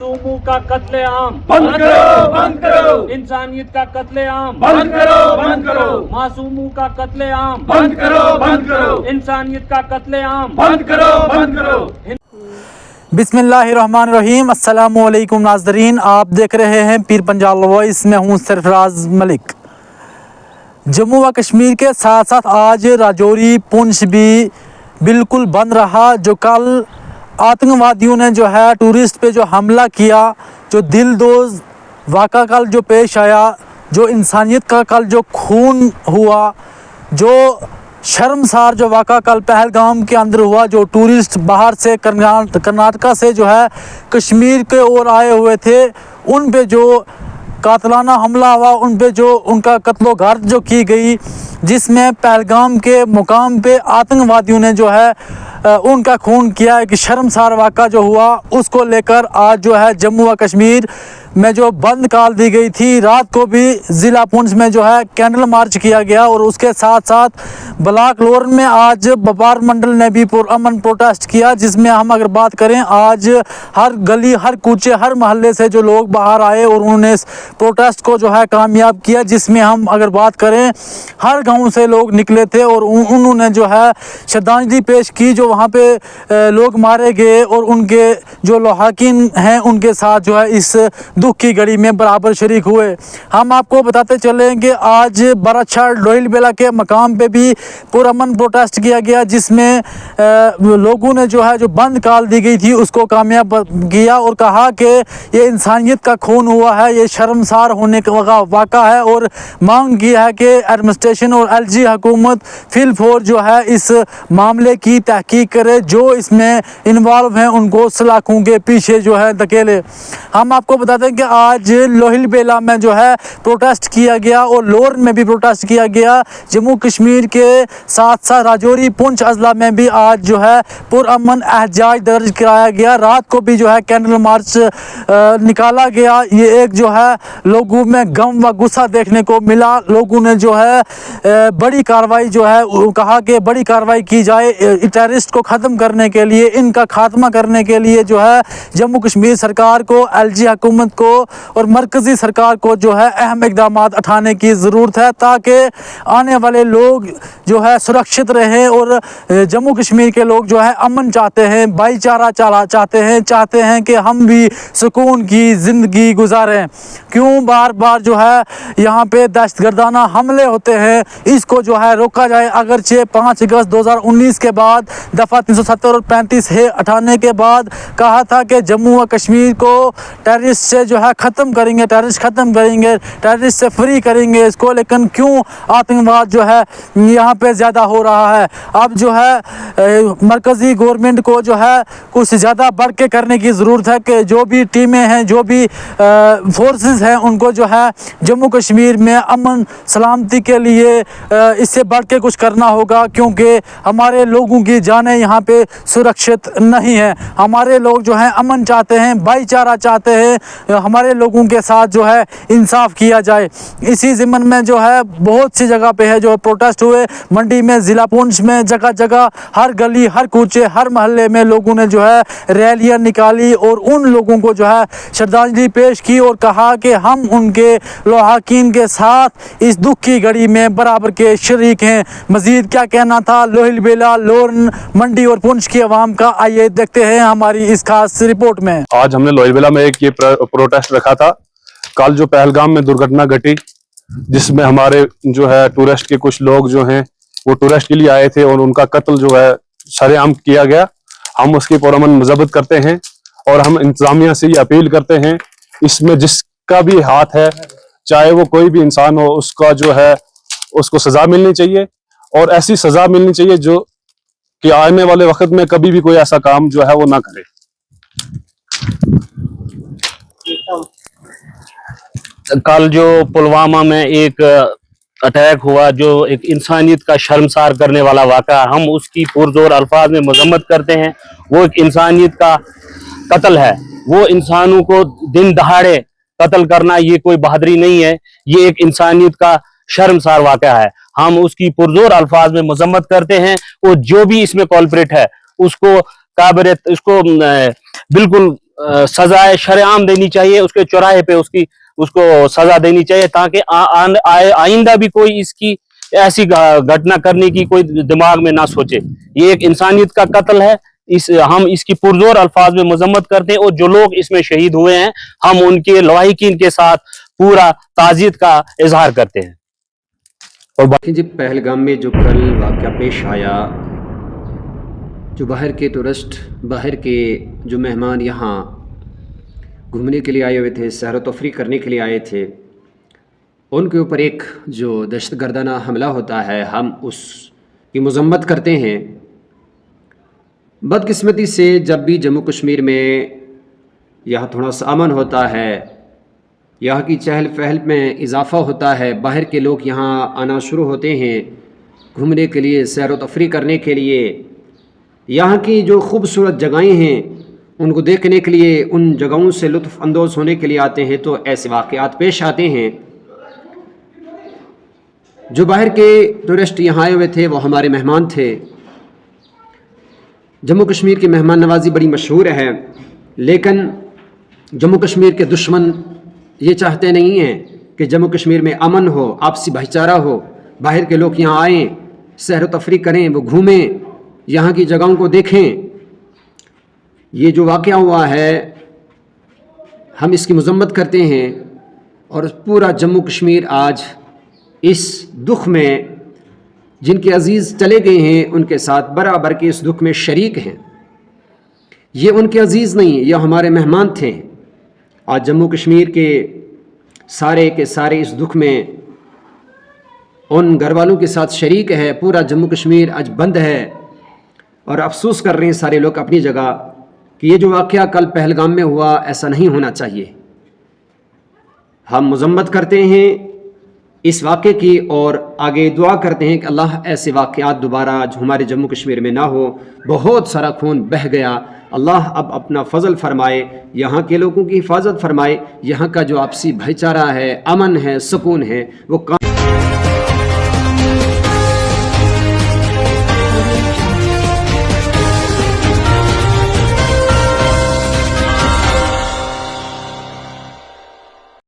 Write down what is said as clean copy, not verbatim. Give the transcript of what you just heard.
मासूमों का कत्लेआम बंद करो, बंद करो, इंसानियत का कत्लेआम बंद करो, बंद करो, मासूमों का कत्लेआम बंद करो, बंद करो, इंसानियत का कत्लेआम बंद करो, बंद करो। बिस्मिल्लाहिर्रहमानिर्रहीम। अस्सलामुअलैकुम नाज़रीन, आप देख रहे हैं पीर पंजाल वॉइस में हूँ सरफराज मलिक। जम्मू व कश्मीर के साथ साथ आज राजौरी पुंछ भी बिल्कुल बंद रहा। जो कल आतंकवादियों ने जो है टूरिस्ट पे जो हमला किया, जो दिलदोज़ वाक़ा कल जो पेश आया, जो इंसानियत का कल जो खून हुआ, जो शर्मसार जो वाक़ा कल पहलगाम के अंदर हुआ, जो टूरिस्ट बाहर से कर्नाटका से जो है कश्मीर के ओर आए हुए थे, उन पे जो कातलाना हमला हुआ, उन पे जो उनका कत्लो गार्द जो की गई, जिसमें पहलगाम के मुकाम पे आतंकवादियों ने जो है उनका खून किया। एक शर्मसार वाक़ा जो हुआ, उसको लेकर आज जो है जम्मू व कश्मीर में जो बंद काल दी गई थी, रात को भी ज़िला पुंछ में जो है कैंडल मार्च किया गया। और उसके साथ साथ ब्लॉक लोर में आज व्यापार मंडल ने भी पुरअमन प्रोटेस्ट किया, जिसमें हम अगर बात करें, आज हर गली, हर कूचे, हर मोहल्ले से जो लोग बाहर आए और उन्होंने इस प्रोटेस्ट को जो है कामयाब किया। जिसमें हम अगर बात करें, हर गांव से लोग निकले थे और उन्होंने जो है श्रद्धांजलि पेश की, जो वहाँ पे लोग मारे गए और उनके जो लहाकिन हैं उनके साथ जो है इस दुख की घड़ी में बराबर शरीक हुए। हम आपको बताते चलें कि आज बराछड़ लोहिल बेला के मकाम पे भी पुरअमन प्रोटेस्ट किया गया, जिसमें लोगों ने जो है जो बंद काल दी गई थी उसको कामयाब किया और कहा कि ये इंसानियत का खून हुआ है, ये शर्मसार होने का वाक़ा है। और मांग की है कि एडमिनिस्ट्रेशन और एलजी हुकूमत फिलफौर जो है इस मामले की तहकीक करे, जो इसमें इन्वॉल्व हैं उनको सलाखों के पीछे जो है धकेले। हम आपको बताते हैं कि आज लोहिल बेला में जो है प्रोटेस्ट किया गया और लोर में भी प्रोटेस्ट किया गया। जम्मू कश्मीर के साथ साथ राजौरी पुंछ अजला में भी आज जो है पुरअमन एहतजाज दर्ज कराया गया। रात को भी जो है कैंडल मार्च निकाला गया। ये एक जो है लोगों में गम व गुस्सा देखने को मिला। लोगों ने जो है बड़ी कार्रवाई जो है कहा कि बड़ी कार्रवाई की जाए टेररिस्ट को ख़त्म करने के लिए, इनका खात्मा करने के लिए जो है जम्मू कश्मीर सरकार को, एलजी हुकूमत को और मरकज़ी सरकार को जो है अहम इक़दाम उठाने की ज़रूरत है, ताकि आने वाले लोग जो है सुरक्षित रहें। और जम्मू कश्मीर के लोग जो है अमन चाहते हैं, भाईचारा चाहते हैं कि हम भी सुकून की ज़िंदगी गुजारें। क्यों बार बार जो है यहाँ पे दहशतगर्दाना हमले होते हैं, इसको जो है रोका जाए। अगरचे 5 अगस्त 2019 के बाद दफ़ा 370 और 35 है हटाने के बाद कहा था कि जम्मू व कश्मीर को टेररिस्ट से जो है ख़त्म करेंगे, टेररिस्ट ख़त्म करेंगे, टेररिस्ट से फ्री करेंगे इसको। लेकिन क्यों आतंकवाद जो है यहाँ पे ज़्यादा हो रहा है? अब जो है मरकज़ी गवर्नमेंट को जो है कुछ ज़्यादा बढ़ के करने की ज़रूरत है कि जो भी टीमें हैं, जो भी फोर्सेस हैं, उनको जो है जम्मू कश्मीर में अमन सलामती के लिए इससे बढ़ के कुछ करना होगा, क्योंकि हमारे लोगों की जानें यहाँ पे सुरक्षित नहीं है। हमारे लोग जो हैं अमन चाहते हैं, भाईचारा चाहते हैं, हमारे लोगों के साथ जो है इंसाफ किया जाए। इसी ज़िम्मन में जो है बहुत सी जगह पे है जो प्रोटेस्ट हुए, मंडी में, ज़िला पुंछ में, जगह जगह, हर गली, हर कूचे, हर मोहल्ले में लोगों ने जो है रैलियाँ निकाली और उन लोगों को जो है श्रद्धांजलि पेश की और कहा कि हम उनके लहाकिन के साथ इस दुख की घड़ी में बराबर के शरीक हैं। मज़ीद क्या कहना था लोहिल बेला, लोर, मंडी और पुंछ की आवाम का, आइए देखते हैं हमारी इस खास रिपोर्ट में। आज हमने लोहिल बेला में एक ये प्रोटेस्ट रखा था। कल जो पहलगाम में दुर्घटना घटी, जिसमें हमारे जो है टूरिस्ट के कुछ लोग जो हैं वो टूरिस्ट के लिए आए थे और उनका कत्ल जो है सरेआम किया गया, हम उसकी पुरअमन मजम्मत करते हैं और हम इंतजामिया से ये अपील करते हैं, इसमें जिसका भी हाथ है, चाहे वो कोई भी इंसान हो, उसका जो है उसको सजा मिलनी चाहिए और ऐसी सजा मिलनी चाहिए जो कि आने वाले वक्त में कभी भी कोई ऐसा काम जो है वो ना करे। कल जो पुलवामा में एक अटैक हुआ, जो एक इंसानियत का शर्मसार करने वाला वाक़ा, हम उसकी पुरजोर अल्फाज में मजम्मत करते हैं। वो एक इंसानियत का कत्ल है। वो इंसानों को दिन दहाड़े कत्ल करना ये कोई बहादुरी नहीं है, ये एक इंसानियत का शर्मसार वाक़ा है। हम उसकी पुरजोर अल्फाज में मजम्मत करते हैं और जो भी इसमें कॉल्प्रेट है उसको काबरे, उसको बिल्कुल सजाए शरेआम देनी चाहिए, उसके चौराहे पे उसको सजा देनी चाहिए, ताकि आइंदा भी कोई इसकी ऐसी घटना करने की कोई दिमाग में ना सोचे। ये एक इंसानियत का कत्ल है, हम इसकी पुरजोर अल्फाज में मजम्मत करते हैं, और जो लोग इसमें शहीद हुए हैं हम उनके लवाहिकीन के साथ पूरा ताज़ियत का इजहार करते हैं। और बाकी जी पहलगाम में जो कल वाक़या पेश आया, जो बाहर के टूरिस्ट, बाहर के जो मेहमान यहाँ घूमने के लिए आए हुए थे, सैर व तफरीह करने के लिए आए थे, उनके ऊपर एक जो दहशतगर्दाना हमला होता है, हम उसकी मजम्मत करते हैं। बदकिस्मती से जब भी जम्मू कश्मीर में यहाँ थोड़ा सा अमन होता है, यहाँ की चहल पहल में इजाफ़ा होता है, बाहर के लोग यहाँ आना शुरू होते हैं घूमने के लिए, सैर व तफरीह करने के लिए, यहाँ की जो खूबसूरत जगहें हैं उनको देखने के लिए, उन जगहों से लुत्फ़ अंदोज़ होने के लिए आते हैं, तो ऐसे वाक़यात पेश आते हैं। जो बाहर के टूरिस्ट यहाँ आए हुए थे वो हमारे मेहमान थे। जम्मू कश्मीर की मेहमान नवाज़ी बड़ी मशहूर है, लेकिन जम्मू कश्मीर के दुश्मन ये चाहते नहीं हैं कि जम्मू कश्मीर में अमन हो, आपसी भाईचारा हो, बाहर के लोग यहाँ आएँ, सैर व तफरीह करें, वो घूमें, यहाँ की जगहों को देखें। ये जो वाक़या हुआ है हम इसकी मजम्मत करते हैं, और पूरा जम्मू कश्मीर आज इस दुख में, जिनके अजीज़ चले गए हैं उनके साथ बराबर के इस दुख में शरीक हैं। ये उनके अजीज़ नहीं, ये हमारे मेहमान थे। आज जम्मू कश्मीर के सारे इस दुख में उन घर वालों के साथ शरीक है। पूरा जम्मू कश्मीर आज बंद है, और अफसोस कर रहे हैं सारे लोग अपनी जगह कि ये जो वाक़या कल पहलगाम में हुआ ऐसा नहीं होना चाहिए। हम मजम्मत करते हैं इस वाक़े की, और आगे दुआ करते हैं कि अल्लाह ऐसे वाक़यात दोबारा जो हमारे जम्मू कश्मीर में ना हो। बहुत सारा खून बह गया, अल्लाह अब अपना फ़ज़ल फ़रमाए, यहाँ के लोगों की हिफाजत फ़रमाए, यहाँ का जो आपसी भाईचारा है, अमन है, सुकून है, वो